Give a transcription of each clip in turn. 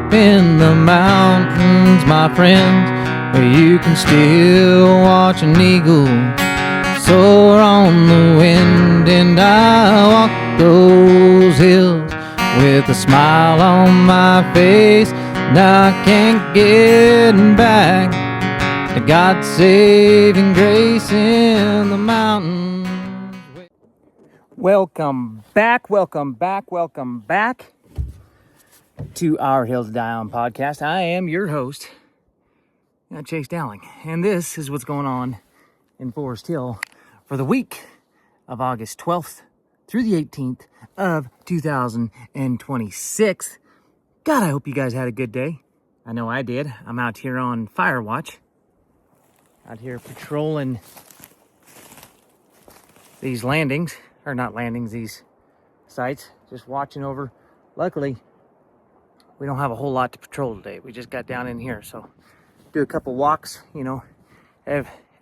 up in the mountains, my friends, where you can still watch an eagle soar on the wind. And I walk those hills with a smile on my face, and I can't get back to God's saving grace in the mountains. Welcome back to our Hills to Die On podcast. I am your host, Chase Dowling, and this is what's going on in Forest Hill for the week of August 12th through the 18th of 2026. God, I hope you guys had a good day. I know I did. I'm out here on fire watch, out here patrolling these landings, or not landings, these sites, just watching over. Luckily, we don't have a whole lot to patrol today. We just got down in here, so do a couple walks,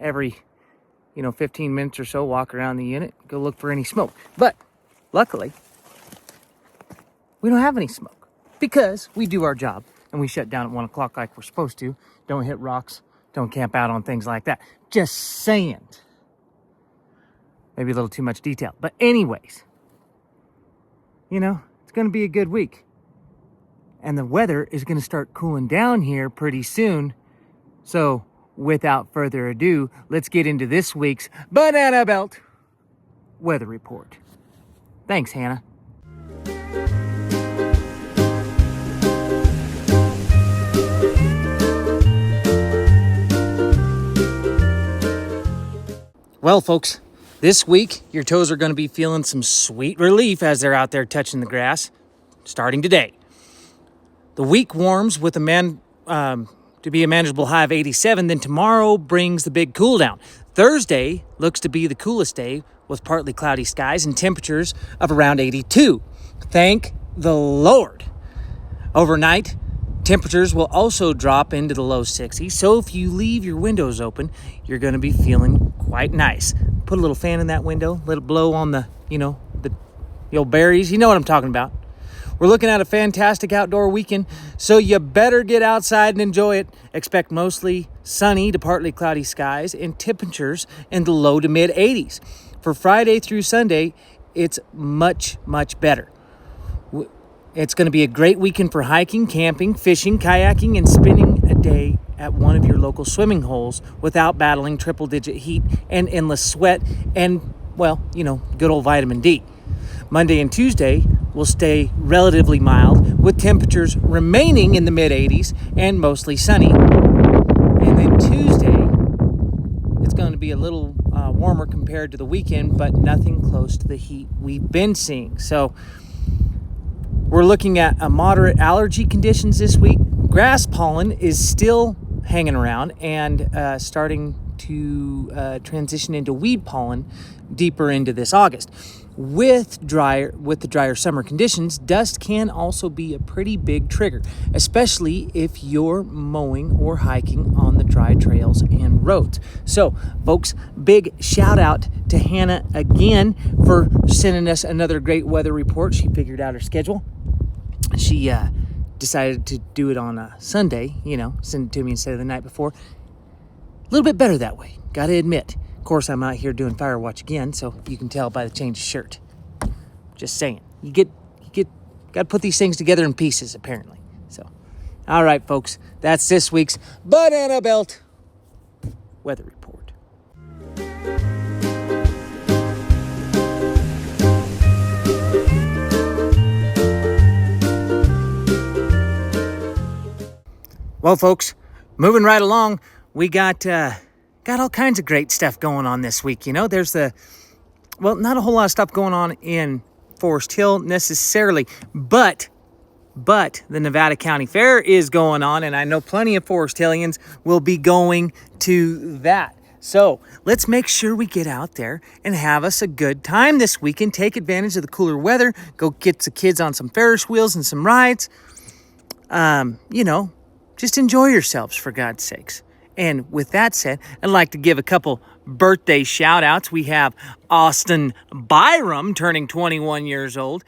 every 15 minutes or so, walk around the unit, go look for any smoke. But luckily, we don't have any smoke because we do our job and we shut down at 1 o'clock like we're supposed to. Don't hit rocks, don't camp out on things like that. Just saying. Maybe a little too much detail. But anyways, it's going to be a good week. And the weather is going to start cooling down here pretty soon. So without further ado, let's get into this week's Banana Belt weather report. Thanks, Hannah. Well, folks, this week your toes are going to be feeling some sweet relief as they're out there touching the grass, starting today. The week warms with to be a manageable high of 87. Then tomorrow brings the big cool down. Thursday looks to be the coolest day with partly cloudy skies and temperatures of around 82. Thank the Lord. Overnight, temperatures will also drop into the low 60s. So if you leave your windows open, you're going to be feeling quite nice. Put a little fan in that window, let it blow on the old berries. You know what I'm talking about. We're looking at a fantastic outdoor weekend, so you better get outside and enjoy it. Expect mostly sunny to partly cloudy skies and temperatures in the low to mid 80s. For Friday through Sunday, it's much, much better. It's going to be a great weekend for hiking, camping, fishing, kayaking, and spending a day at one of your local swimming holes without battling triple-digit heat and endless sweat and, good old vitamin D. Monday and Tuesday will stay relatively mild, with temperatures remaining in the mid-80s and mostly sunny. And then Tuesday, it's going to be a little warmer compared to the weekend, but nothing close to the heat we've been seeing. So we're looking at a moderate allergy conditions this week. Grass pollen is still hanging around and starting to transition into weed pollen deeper into this August. With the drier summer conditions, dust can also be a pretty big trigger, especially if you're mowing or hiking on the dry trails and roads. So, folks, big shout out to Hannah again for sending us another great weather report. She figured out her schedule. She decided to do it on a Sunday, send it to me instead of the night before. A little bit better that way, gotta admit. Of course, I'm out here doing fire watch again, so you can tell by the change of shirt. Just saying. You gotta put these things together in pieces, apparently. So, all right, folks, that's this week's Banana Belt weather report. Well, folks, moving right along, we got all kinds of great stuff going on this week. There's not a whole lot of stuff going on in Forest Hill necessarily, but the Nevada County Fair is going on, and I know plenty of Forest Hillians will be going to that. So let's make sure we get out there and have us a good time this weekend. Take advantage of the cooler weather. Go get the kids on some Ferris wheels and some rides. Just enjoy yourselves, for God's sakes. And with that said, I'd like to give a couple birthday shout outs. We have Austin Byram turning 21 years old.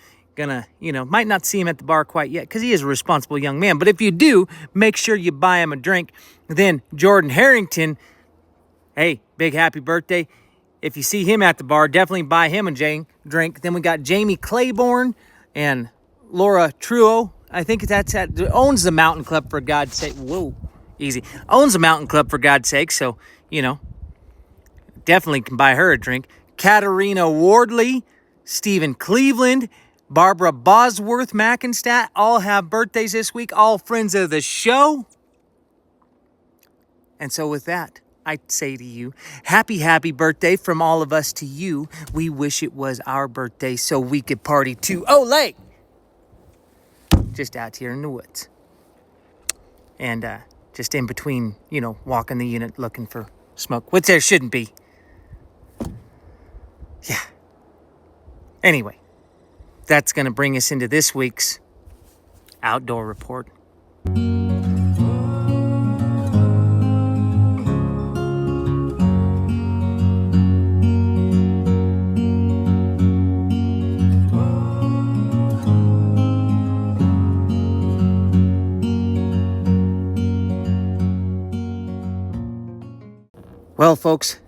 might not see him at the bar quite yet because he is a responsible young man. But if you do, make sure you buy him a drink. Then Jordan Harrington, hey, big happy birthday. If you see him at the bar, definitely buy him a drink. Then we got Jamie Claiborne and Laura Truo. I think owns the Mountain Club, for God's sake. Whoa, easy. Owns the Mountain Club, for God's sake. So, definitely can buy her a drink. Katarina Wardley, Stephen Cleveland, Barbara Bosworth Mackenstadt all have birthdays this week, all friends of the show. And so with that, I say to you, happy birthday from all of us to you. We wish it was our birthday so we could party too. Ole! Just out here in the woods. And just in between, walking the unit looking for smoke, which there shouldn't be. Yeah. Anyway, that's going to bring us into this week's Outdoor Report. Well, folks,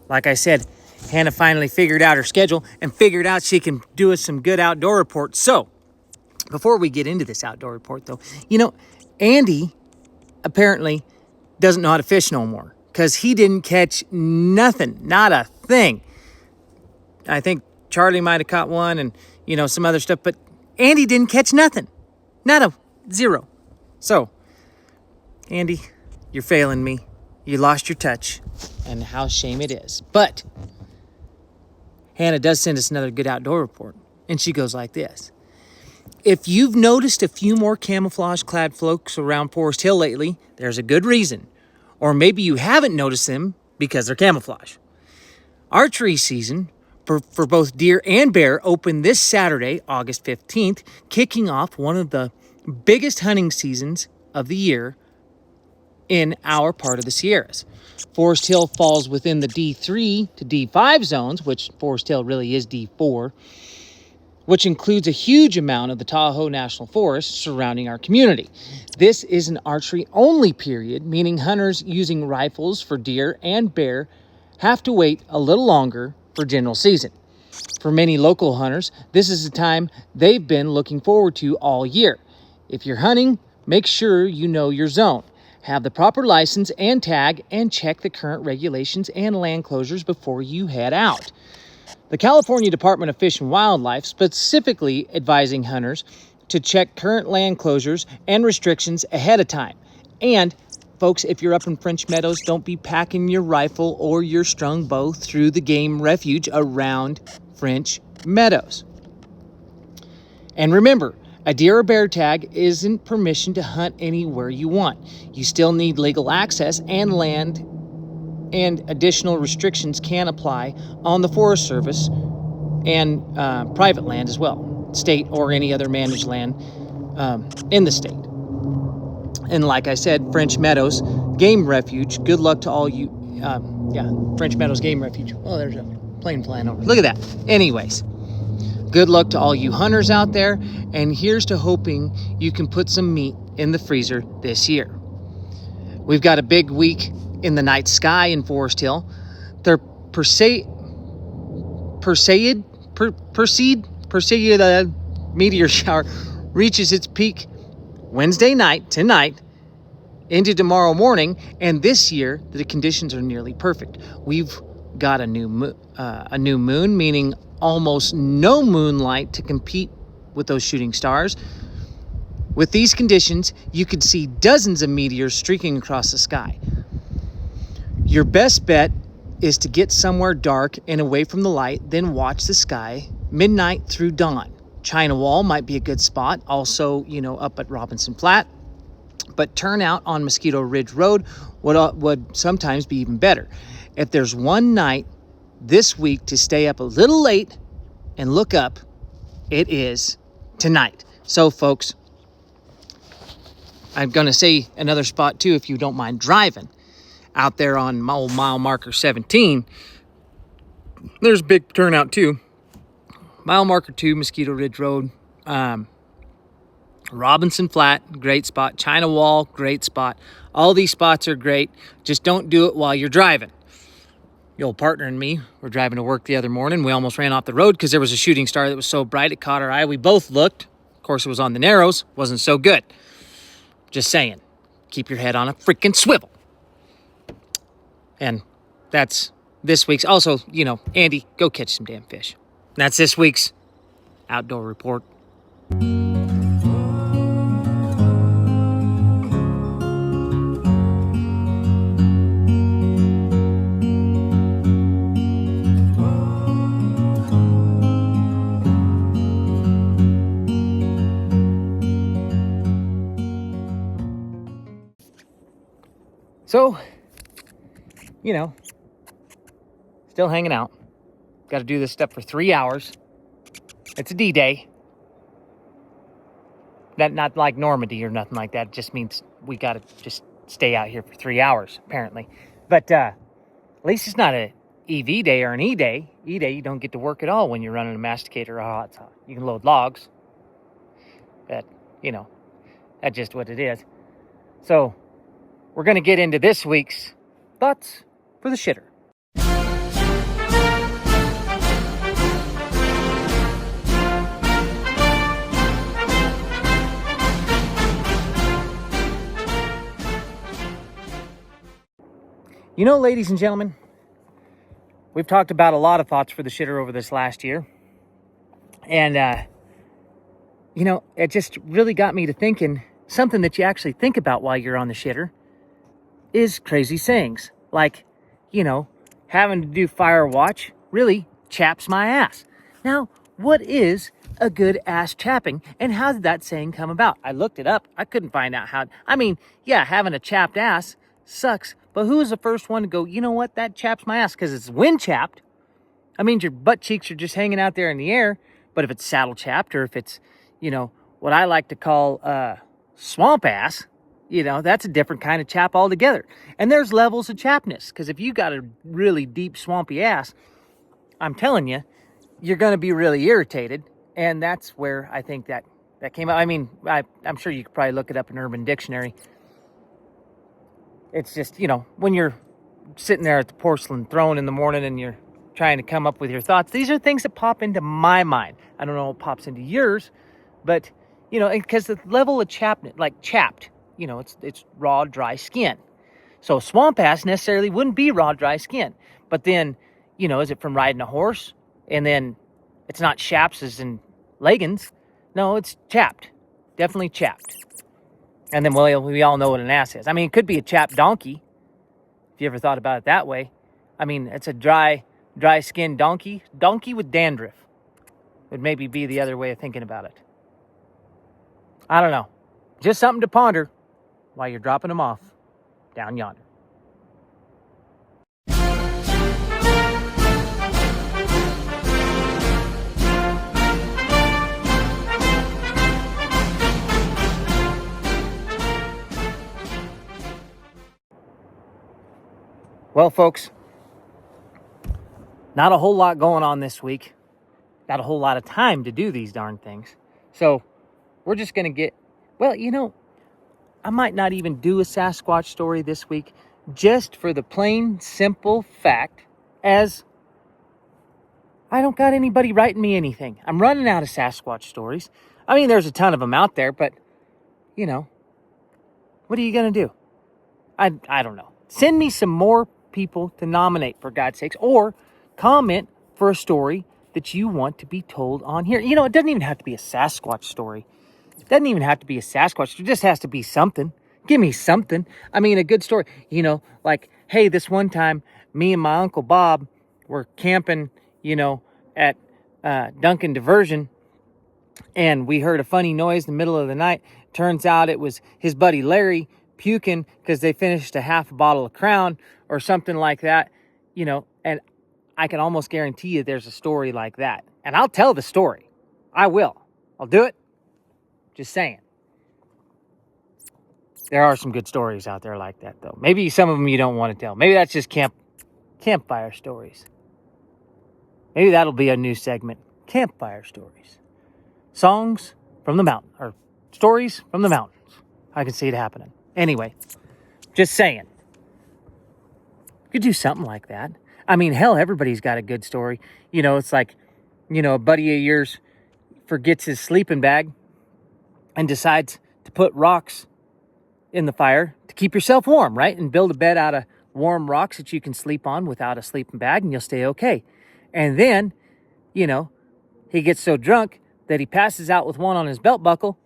like I said, Hannah finally figured out her schedule and figured out she can do us some good outdoor reports. So, before we get into this outdoor report, though, Andy apparently doesn't know how to fish no more because he didn't catch nothing, not a thing. I think Charlie might have caught one and, some other stuff, but Andy didn't catch nothing. Not a zero. So, Andy, you're failing me. You lost your touch, and how shame it is. But Hannah does send us another good outdoor report, and she goes like this. If you've noticed a few more camouflage-clad folks around Forest Hill lately, there's a good reason. Or maybe you haven't noticed them because they're camouflage. Archery season for both deer and bear opened this Saturday, August 15th, kicking off one of the biggest hunting seasons of the year in our part of the Sierras. Forest Hill falls within the D3 to D5 zones, which Forest Hill really is D4, which includes a huge amount of the Tahoe National Forest surrounding our community. This is an archery-only period, meaning hunters using rifles for deer and bear have to wait a little longer for general season. For many local hunters, this is the time they've been looking forward to all year. If you're hunting, make sure you know your zone. Have the proper license and tag, and check the current regulations and land closures before you head out. The California Department of Fish and Wildlife specifically advising hunters to check current land closures and restrictions ahead of time. And, folks, if you're up in French Meadows, don't be packing your rifle or your strung bow through the game refuge around French Meadows. And remember, a deer or bear tag isn't permission to hunt anywhere you want. You still need legal access, and land and additional restrictions can apply on the Forest Service and private land as well, state or any other managed land in the state. And like I said, French Meadows Game Refuge, good luck to all you, French Meadows Game Refuge. Oh, there's a plane flying over. Look at that. Anyways. Good luck to all you hunters out there, and here's to hoping you can put some meat in the freezer this year. We've got a big week in the night sky in Forest Hill. The Perseid meteor shower reaches its peak Wednesday night, tonight, into tomorrow morning, and this year the conditions are nearly perfect. We've got a new moon, meaning almost no moonlight to compete with those shooting stars. With these conditions, you could see dozens of meteors streaking across the sky. Your best bet is to get somewhere dark and away from the light, then watch the sky midnight through dawn. China Wall might be a good spot, also, up at Robinson Flat, but turn out on Mosquito Ridge Road would sometimes be even better. If there's one night this week to stay up a little late and look up, it is tonight. So, folks, I'm going to say another spot too, if you don't mind driving. Out there on mile marker 17, there's a big turnout too. Mile marker 2, Mosquito Ridge Road, Robinson Flat, great spot. China Wall, great spot. All these spots are great. Just don't do it while you're driving. The old partner and me were driving to work the other morning. We almost ran off the road because there was a shooting star that was so bright it caught our eye. We both looked. Of course, it was on the Narrows. Wasn't so good. Just saying. Keep your head on a freaking swivel. And that's this week's. Also, Andy, go catch some damn fish. That's this week's Outdoor Report. So, still hanging out. Got to do this stuff for 3 hours. It's a D-Day. Not like Normandy or nothing like that. It just means we got to just stay out here for 3 hours, apparently. But at least it's not an EV day or an E-Day. E-Day, you don't get to work at all when you're running a masticator or a hot saw. You can load logs. But, that's just what it is. So, we're going to get into this week's Thoughts for the Shitter. Ladies and gentlemen, we've talked about a lot of thoughts for the shitter over this last year. And, it just really got me to thinking something that you actually think about while you're on the shitter is crazy sayings. Like, having to do fire watch really chaps my ass. Now, what is a good ass chapping, and how did that saying come about? I looked it up. I couldn't find out how. Having a chapped ass sucks, but who was the first one to go, you know what, that chaps my ass? Because it's wind chapped. I mean, your butt cheeks are just hanging out there in the air. But if it's saddle chapped, or if it's, what I like to call swamp ass, that's a different kind of chap altogether. And there's levels of chapness, because if you got a really deep swampy ass, I'm telling you, you're going to be really irritated. And that's where I think that came out. I mean, I'm sure you could probably look it up in Urban Dictionary. It's just, when you're sitting there at the porcelain throne in the morning and you're trying to come up with your thoughts, these are things that pop into my mind. I don't know what pops into yours, but, because the level of chapness, like chapped, it's raw, dry skin. So swamp ass necessarily wouldn't be raw, dry skin. But then, is it from riding a horse? And then it's not chaps as in leggings. No, it's chapped. Definitely chapped. And then we all know what an ass is. I mean, it could be a chapped donkey, if you ever thought about it that way. I mean, it's a dry skin donkey. Donkey with dandruff would maybe be the other way of thinking about it. I don't know. Just something to ponder while you're dropping them off down yonder. Well, folks, not a whole lot going on this week. Not a whole lot of time to do these darn things. So we're just going to I might not even do a Sasquatch story this week, just for the plain, simple fact as I don't got anybody writing me anything. I'm running out of Sasquatch stories. I mean, there's a ton of them out there, but, what are you going to do? I don't know. Send me some more people to nominate, for God's sakes, or comment for a story that you want to be told on here. It doesn't even have to be a Sasquatch story. It doesn't even have to be a Sasquatch. It just has to be something. Give me something. I mean, a good story. Like, hey, this one time, me and my Uncle Bob were camping, at Duncan Diversion, and we heard a funny noise in the middle of the night. Turns out it was his buddy Larry puking because they finished a half a bottle of Crown or something like that, and I can almost guarantee you there's a story like that. And I'll tell the story. I will. I'll do it. Just saying. There are some good stories out there like that, though. Maybe some of them you don't want to tell. Maybe that's just campfire stories. Maybe that'll be a new segment. Campfire stories. Songs from the mountain, or stories from the mountains. I can see it happening. Anyway, just saying. You could do something like that. I mean, hell, everybody's got a good story. You know, it's like, you know, a buddy of yours forgets his sleeping bag and decides to put rocks in the fire to keep yourself warm, right? And build a bed out of warm rocks that you can sleep on without a sleeping bag, and you'll stay okay. And then, you know, he gets so drunk that he passes out with one on his belt buckle,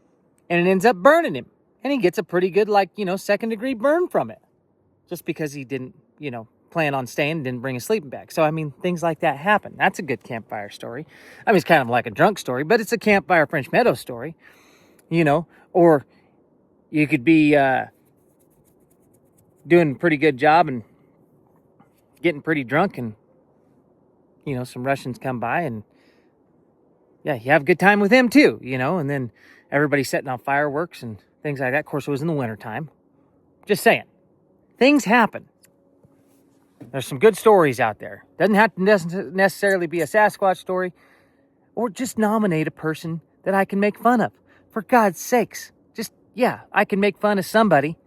and it ends up burning him. And he gets a pretty good, like, you know, second-degree burn from it. Just because he didn't, you know, plan on staying and didn't bring a sleeping bag. So, I mean, things like that happen. That's a good campfire story. I mean, it's kind of like a drunk story, but it's a campfire French Meadow story, you know. Or you could be doing a pretty good job and getting pretty drunk, and, you know, some Russians come by, and, yeah, you have a good time with them too, you know. And then everybody's setting off fireworks and things like that. Of course, it was in the wintertime. Just saying. Things happen. There's some good stories out there. Doesn't have to necessarily be a Sasquatch story. Or just nominate a person that I can make fun of. For God's sakes. Just, yeah, I can make fun of somebody.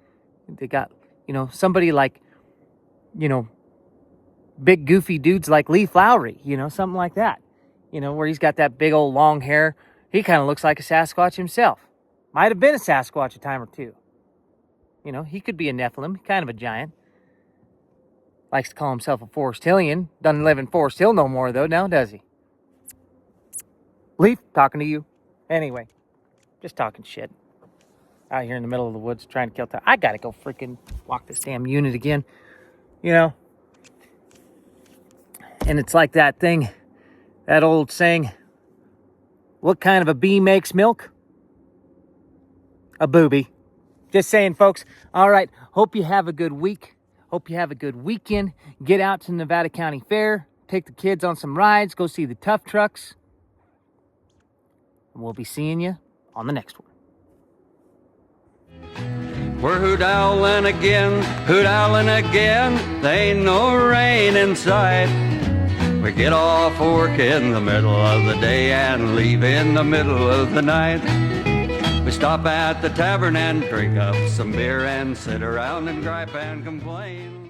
They got, you know, somebody like, you know, big goofy dudes like Lee Flowery. You know, something like that. You know, where he's got that big old long hair. He kind of looks like a Sasquatch himself. Might have been a Sasquatch a time or two. You know, he could be a Nephilim, kind of a giant. Likes to call himself a Forest Hillian. Doesn't live in Forest Hill no more, though, now does he? Leaf, talking to you. Anyway, just talking shit. Out here in the middle of the woods trying to kill time. I gotta go freaking walk this damn unit again. You know? And it's like that thing, that old saying, what kind of a bee makes milk? A booby. Just saying, folks. All right. Hope you have a good week. Hope you have a good weekend. Get out to Nevada County Fair. Take the kids on some rides. Go see the tough trucks. And we'll be seeing you on the next one. We're hoot-owling again, hoot-owling again. There ain't no rain in sight. We get off work in the middle of the day and leave in the middle of the night. We stop at the tavern and drink up some beer and sit around and gripe and complain.